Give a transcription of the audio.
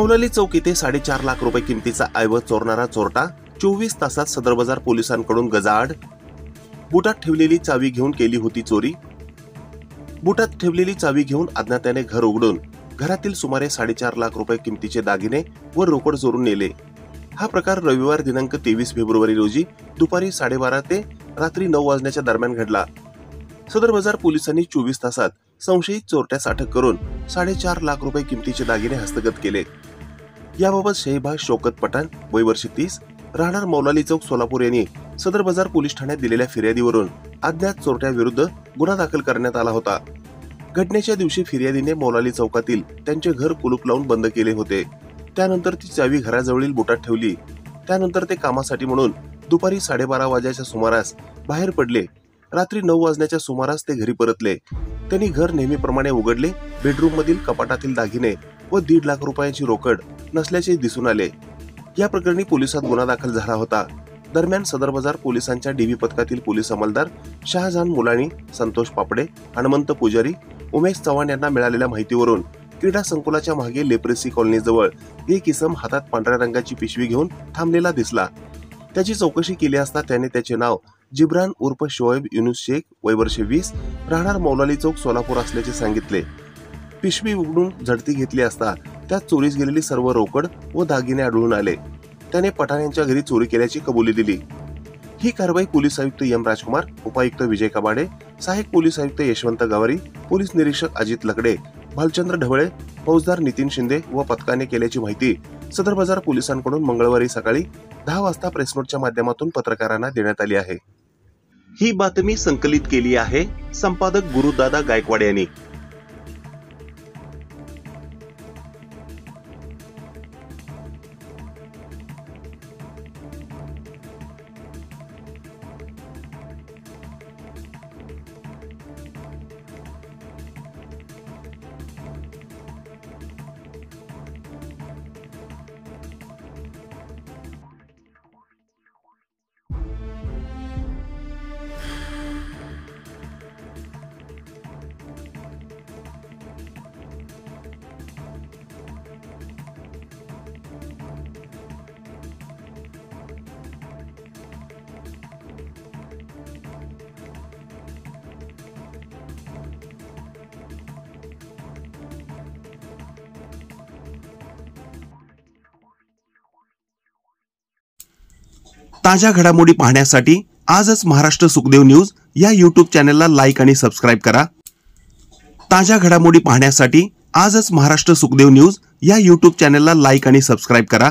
मौलाली चौक येथे 4.5 लाख रुपये किमतीचा ऐवज चोरणारा चोरटा 24 तासात सदर बाजार पोलिसांकडून गजाआड। बुटात ठेवलेली चावी घेऊन केली होती चोरी। बुटात ठेवलेली चावी घेऊन अज्ञाताने घर उघडून घरातील सुमारे 4.5 लाख रुपये किमतीचे दागिने व रोकड चोरून नेले। हा प्रकार रविवार दिनांक 23 फेब्रुवारी रोजी दुपारी 12:30 ते रात्री 9 वाजण्याच्या दरम्यान घडला। सदर बाजार पोलिसांनी 24 तासात संशयित चोरट्यास अटक करून 4.5 लाख रुपये किमतीचे दागिने हस्तगत केले। याबाबत शहीबाज शौकत पठाण वय वर्ष 30 राहणार मौलाली चौक सोलापूर यांनी सदर बाजार पोलीस ठाण्यात दिलेल्या फिर्यादीवरून अज्ञात चोरट्याविरुद्ध गुन्हा दाखल करण्यात आला होता। घटनेच्या दिवशी फिर्यादीने मौलाली चौकातील त्यांचे घर कुलूप लावून बंद केले होते। त्यानंतर ती चावी घराजवळील बुटात ठेवली। त्यानंतर ते कामासाठी म्हणून दुपारी 12:30 वाजेच्या सुमारास बाहेर पडले। रात्री 9 वाजण्याच्या सुमारास ते घरी परतले। त्यांनी घर नेहमीप्रमाणे उघडले। बेडरूम मधील कपाटातील दागिने व 1.5 लाख रुपयांची रोकड नसल्याचे दिसून आले। या प्रकरणी पोलिसात गुन्हा दाखल झाला होता। दरम्यान सदर बाजार पोलिसांच्या डीबी पथकातील पोलीस अंमलदार शहाजान मुलाणी, संतोष पापडे, हनुमंत पुजारी, उमेश चव्हाण यांना मिळालेल्या माहितीवरून क्रीडा संकुलाच्या मागे लेप्रेसी कॉलनी जवळ एक इसम हातात पांढऱ्या रंगाची पिशवी घेऊन थांबलेला दिसला। त्याची चौकशी केली असता त्याने त्याचे नाव जिब्रान उर्फ शोएब युनुस शेख वय वर्ष 20 राहणार मौलाली चौक सोलापूर असल्याचे सांगितले। पिशवी उघडून झडती घेतली असता त्यात चोरीस गेलेली सर्व रोकड व दागिने आढळून आले। त्याने पठाण यांच्या घरी चोरी केल्याची कबुली दिली। ही कारवाई पोलीस आयुक्त एम राजकुमार, उपायुक्त विजय कबाडे, सहाय्यक पोलीस आयुक्त यशवंत गावारी, पोलीस निरीक्षक अजित लकडे, भालचंद्र ढवळे, फौजदार नितीन शिंदे व पथकाने केल्याची माहिती सदर बाजार पोलिसांकडून मंगळवारी सकाळी 10 वाजता प्रेसनोटच्या माध्यमातून पत्रकारांना देण्यात आली आहे। ही बातमी संकलित केली आहे संपादक गुरुदादा गायकवाड यांनी। ताज्या घडामोडी पाहण्यासाठी आजच महाराष्ट्र सुखदेव न्यूज या YouTube चॅनलला लाईक आणि सबस्क्राईब करा। ताज्या घडामोडी पाहण्यासाठी आजच महाराष्ट्र सुखदेव न्यूज या YouTube चॅनलला लाईक आणि सबस्क्राईब करा।